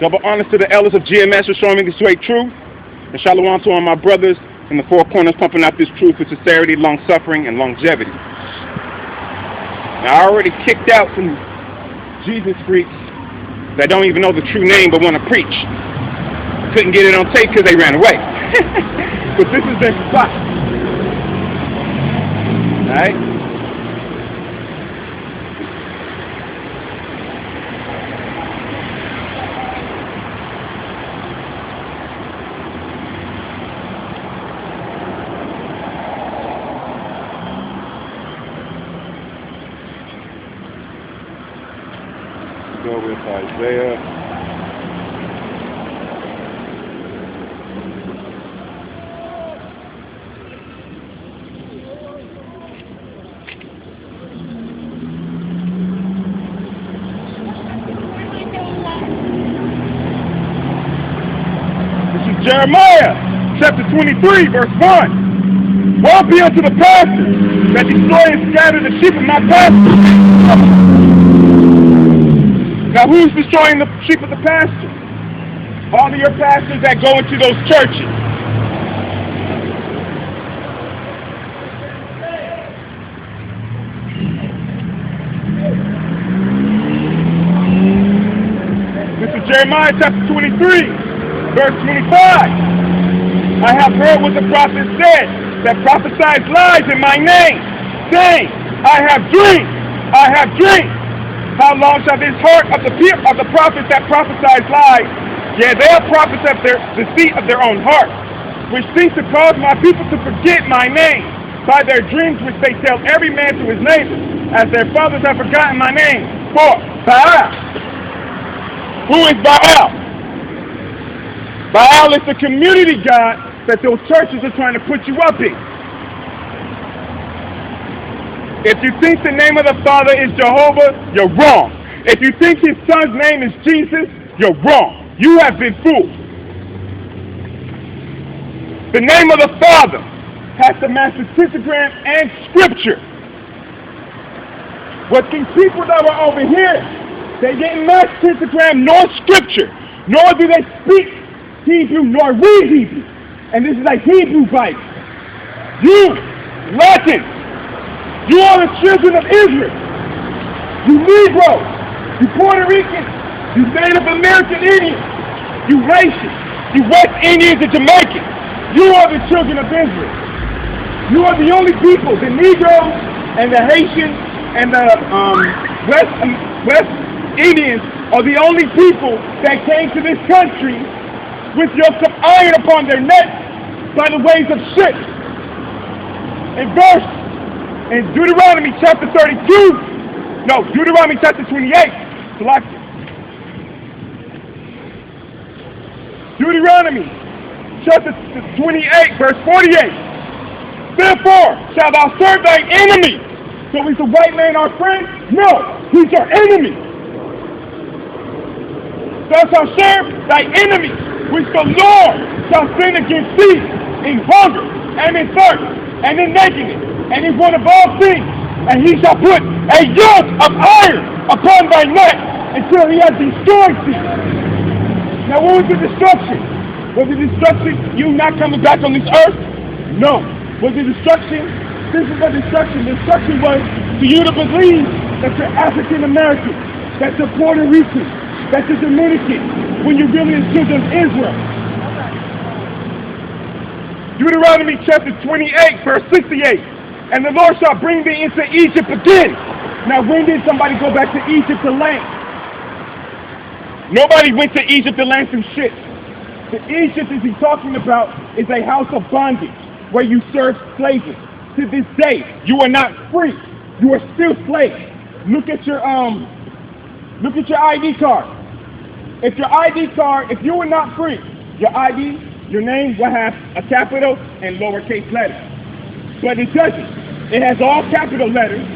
Double honors to the elders of GMS for showing me the straight truth. And shalom to all my brothers in the four corners pumping out this truth with sincerity, long-suffering, and longevity. Now, I already kicked out some Jesus freaks that don't even know the true name but want to preach. Couldn't get it on tape because they ran away. But this is their spot. Alright? Go with Isaiah. This is Jeremiah, chapter 23, verse 1. Woe be unto the pastor that destroy and scatter the sheep of my pasture. Now, who's destroying the sheep of the pasture? All of your pastors that go into those churches. This is Jeremiah chapter 23, verse 25. I have heard what the prophet said, that prophesies lies in my name, saying, I have dreamed, I have dreamed. How long shall this heart of the prophets that prophesies lies? Yeah, they are prophets of their deceit of their own heart, which seeks to cause my people to forget my name by their dreams which they tell every man to his neighbor, as their fathers have forgotten my name. For Baal. Who is Baal? Baal is the community god that those churches are trying to put you up in. If you think the name of the Father is Jehovah, you're wrong. If you think his son's name is Jesus, you're wrong. You have been fooled. The name of the Father has to match the pentagram and scripture. But these people that were over here, they didn't match pentagram nor scripture, nor do they speak Hebrew nor read Hebrew. And this is a Hebrew Bible. You, Latin. You are the children of Israel. You Negroes, you Puerto Ricans, you Native American Indians, you Haitians, you West Indians and Jamaicans. You are the children of Israel. You are the only people, the Negroes and the Haitians and the West Indians are the only people that came to this country with yokes of iron upon their necks by the ways of ships. In Deuteronomy chapter 28, Deuteronomy chapter 28, verse 48. Therefore shalt thou serve thy enemy. So is the white man our friend? No, he's our enemy. Thou shalt serve thy enemy, which the Lord shall send against thee in hunger and in thirst and in nakedness. And in want of all things, and he shall put a yoke of iron upon thy neck until he has destroyed thee. Now, what was the destruction? Was the destruction you not coming back on this earth? No. Was the destruction? This is the destruction. The destruction was for you to believe that you're African American, that you're Puerto Rican, that you're Dominican, when you're really the children of Israel. Deuteronomy chapter 28, verse 68. And the Lord shall bring thee into Egypt again. Now, when did somebody go back to Egypt to land? Nobody went to Egypt to land some shit. The Egypt is he's talking about is a house of bondage where you serve slaves. To this day, you are not free. You are still slaves. Look at your ID card. If your ID card, if you were not free, your ID, your name will have a capital and lowercase letters. But it doesn't. It has all capital letters,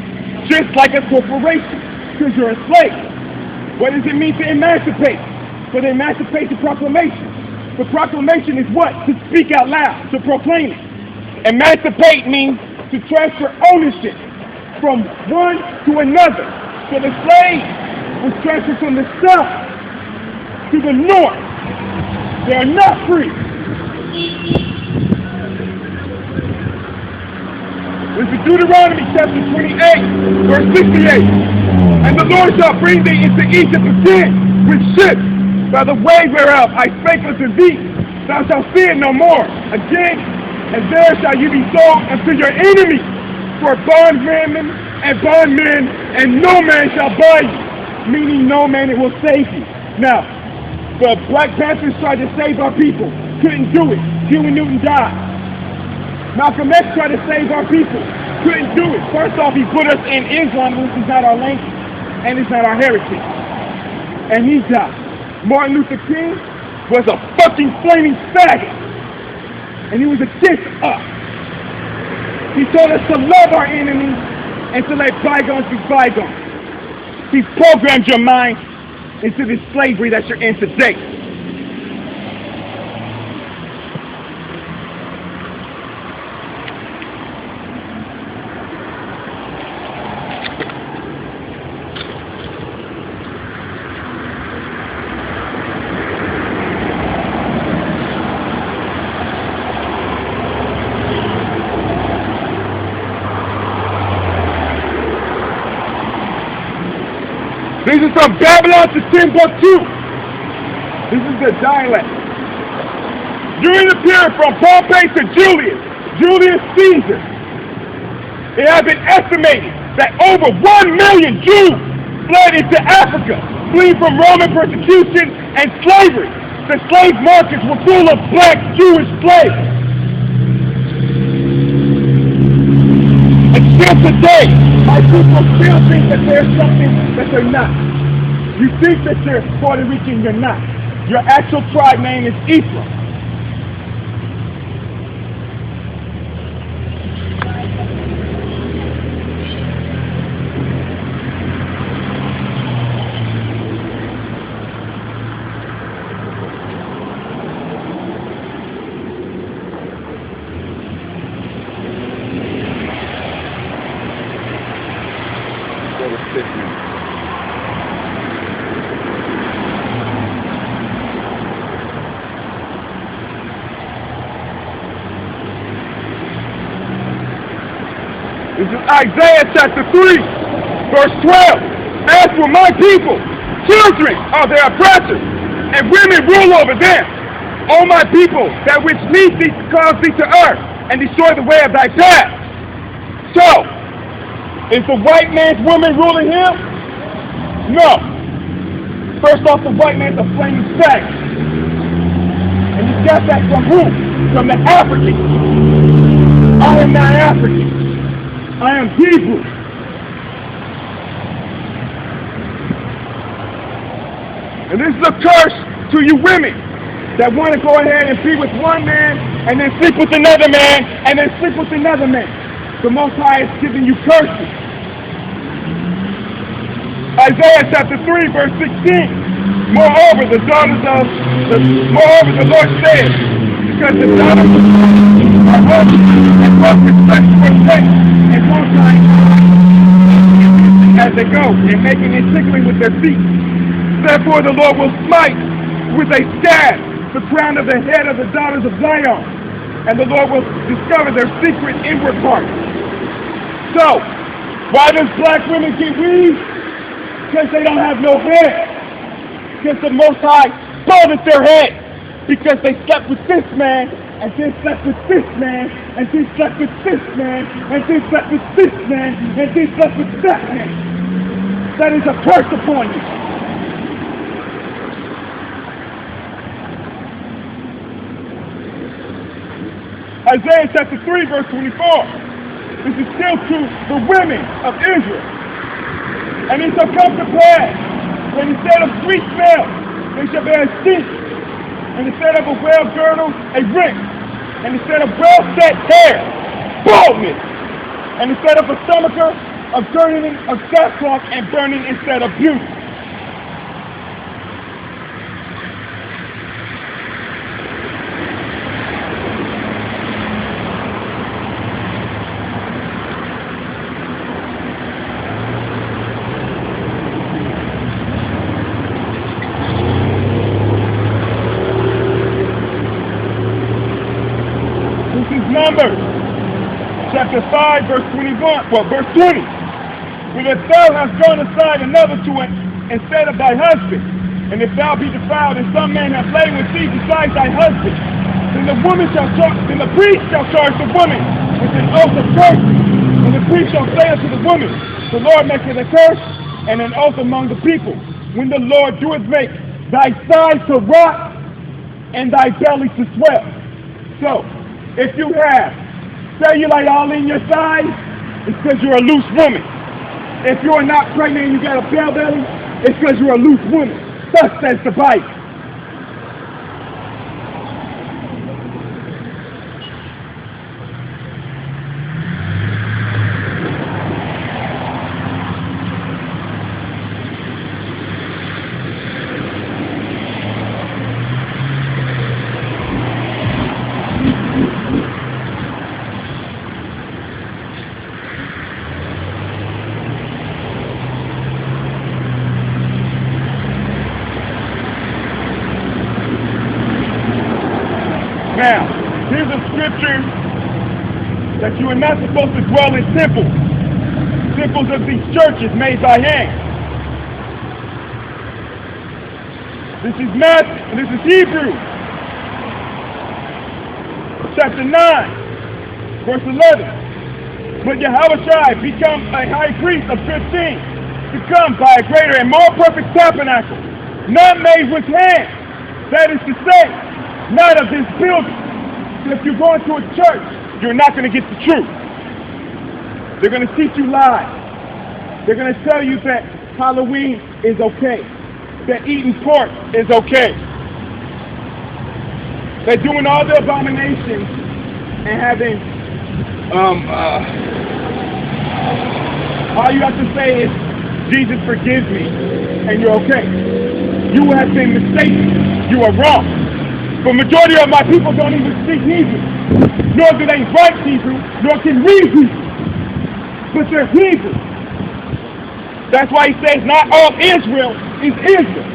just like a corporation, because you're a slave. What does it mean to emancipate? For the Emancipation Proclamation. The proclamation is what? To speak out loud, to proclaim it. Emancipate means to transfer ownership from one to another. So the slaves was transferred from the south to the north. They are not free. This is Deuteronomy chapter 28, verse 68. And the Lord shall bring thee into Egypt again with ships, by the way whereof I spake unto thee. Thou shalt see it no more again, and there shall you be sold unto your enemies for bondwomen and bondmen, and no man shall buy you, meaning no man it will save you. Now, the Black Panthers tried to save our people, couldn't do it. Huey Newton died. Malcolm X tried to save our people, couldn't do it. First off, he put us in Islam, which is not our language, and it's not our heritage. And he died. Martin Luther King was a fucking flaming faggot, and he was against us. He told us to love our enemies and to let bygones be bygones. He's programmed your mind into this slavery that you're in today. This is from Babylon to Timbuktu. This is the dialect. During the period from Pompey to Julius Caesar, it has been estimated that over 1 million Jews fled into Africa, fleeing from Roman persecution and slavery. The slave markets were full of black Jewish slaves. And still today, my people still think that there's something that they're not. You think that you're Puerto Rican, you're not. Your actual tribe name is Ephraim. This is Isaiah chapter 3, verse 12. As for my people, children are their oppressors, and women rule over them. O my people, that which lead thee cause thee to err, and destroy the way of thy path. So, is the white man's woman ruling him? No. First off, the white man's a flaming faggot. And he got that from who? From the Africans. I am not African. I am Hebrew. And this is a curse to you women that want to go ahead and be with one man and then sleep with another man and then sleep with another man. The Most High is giving you curses. Isaiah chapter 3 verse 16. Moreover, the Lord says, because the daughters are holy and love respect for faith and multiplying as they go and making it tickling with their feet. Therefore the Lord will smite with a scab the crown of the head of the daughters of Zion, and the Lord will discover their secret inward parts. So, why does black women get weeds? Because they don't have no hair. Because the Most High balded their head. Because they slept with this man, and then slept with this man, and then slept with this man, and then slept with this man, and then slept with that man. That is a curse upon you. Isaiah chapter 3 verse 24. This is still to the women of Israel. And it shall come to pass, when instead of sweet smell, they shall bear a stink, and instead of a well girdle, a ring, and instead of well set hair, baldness, and instead of a stomacher, a girdling of sackcloth and burning instead of beauty. chapter 5, verse 21, verse 20. When if thou hast gone aside another to it instead of thy husband, and if thou be defiled, and some man have lain with thee besides thy husband, then the priest shall charge the woman with an oath of curse, and the priest shall say unto the woman, the Lord maketh a curse and an oath among the people, when the Lord doeth make thy sides to rot and thy belly to swell. So, if you have cellulite all in your thighs, it's because you're a loose woman. If you're not pregnant and you got a bell belly, it's because you're a loose woman. Thus says the Bible. Now, here's a scripture that you are not supposed to dwell in temples of these churches made by hand. This is Matthew, this is Hebrews, chapter 9, verse 11. But Yahushua become a high priest of 15, to come by a greater and more perfect tabernacle, not made with hands, that is to say, not of this building. So if you're going to a church, you're not going to get the truth. They're going to teach you lies. They're going to tell you that Halloween is okay, that eating pork is okay. They're doing all the abominations and having, all you have to say is, Jesus forgives me, and you're okay. You have been mistaken. You are wrong. The majority of my people don't even speak Hebrew, nor do they write Hebrew, nor can read Hebrew. But they're Hebrew. That's why he says not all Israel is Israel,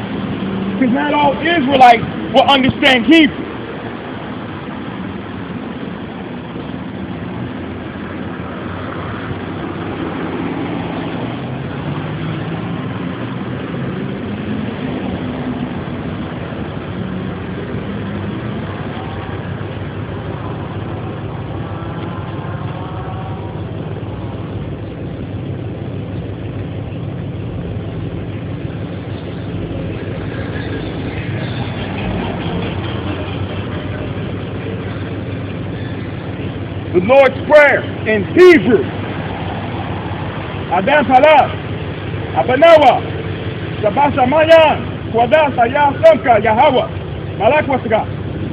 because not all Israelites will understand Hebrew. The Lord's Prayer in Hebrew. Adam Halal, Abanawa, Sabasa Mayan, Kwadas Aya Samka Yahawa, Malakwasga,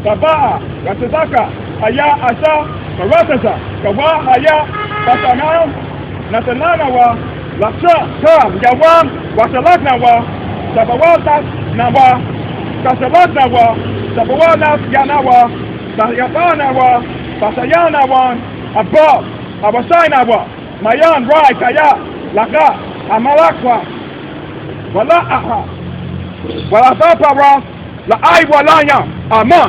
Sabaa, Gasazaka, Aya Asa, Karataza, Kawa Aya, Basanam, Natananawa, Lasha, Kam, Yawam, Wasalaknawa, Sabawatas Nawa, Kasalatnawa, Sabawanas Yanawa, Sayabanawa, Pasayanawan, above, Abasainawa, Mayan, Rai, Kaya, Laka, Amalakwa, Walaaha, Walasapara, Laai Walaya, Ama.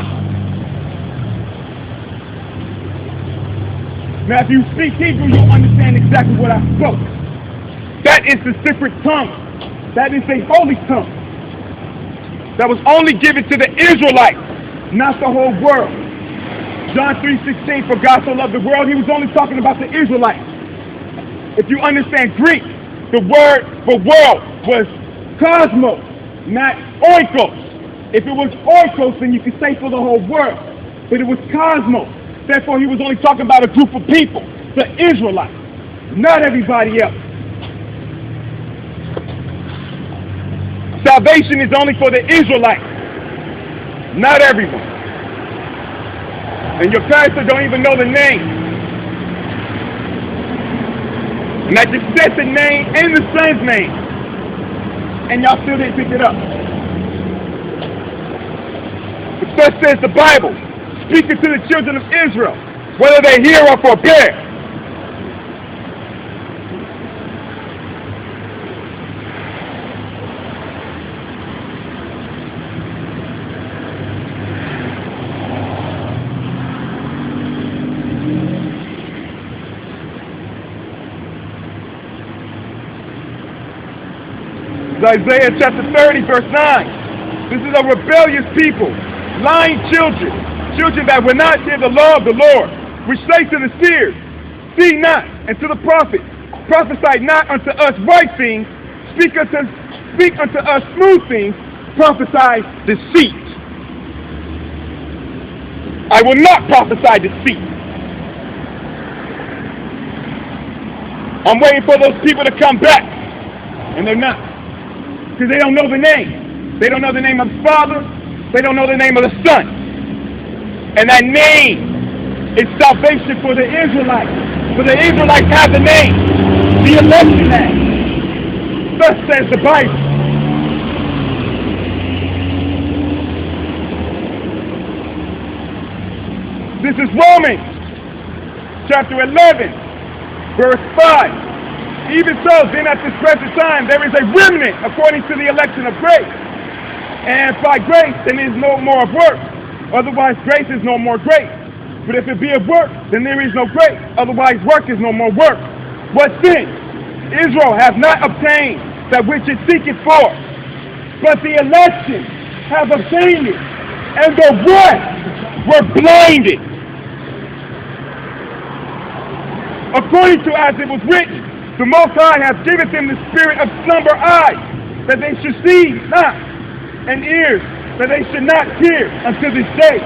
Now, if you speak Hebrew, you'll understand exactly what I spoke. That is the secret tongue. That is a holy tongue. That was only given to the Israelites, not the whole world. John 3:16, for God so loved the world, he was only talking about the Israelites. If you understand Greek, the word for world was cosmos, not oikos. If it was oikos, then you could say for the whole world. But it was cosmos. Therefore, he was only talking about a group of people, the Israelites, not everybody else. Salvation is only for the Israelites, not everyone. And your pastor don't even know the name. And I just said the name and the son's name. And y'all still didn't pick it up. But thus says the Bible, speaking to the children of Israel, whether they hear or forbear. It's Isaiah chapter 30, verse 9. This is a rebellious people, lying children, children that will not hear the law of the Lord, which say to the seers, see not, and to the prophets, prophesy not unto us right things, speak unto us smooth things, prophesy deceit. I will not prophesy deceit. I'm waiting for those people to come back, and they're not, because they don't know the name. They don't know the name of the Father. They don't know the name of the Son. And that name is salvation for the Israelites. For the Israelites have the name, the election name. Thus says the Bible. This is Romans chapter 11, verse 5. Even so, then at this present time, there is a remnant according to the election of grace. And by grace, then is no more of works. Otherwise, grace is no more grace. But if it be of work, then there is no grace. Otherwise, work is no more work. What then? Israel hath not obtained that which it seeketh for, but the election have obtained it, and the rest were blinded. According to as it was written, the Most High hath given them the spirit of slumber eyes, that they should see not, and ears, that they should not hear until this day.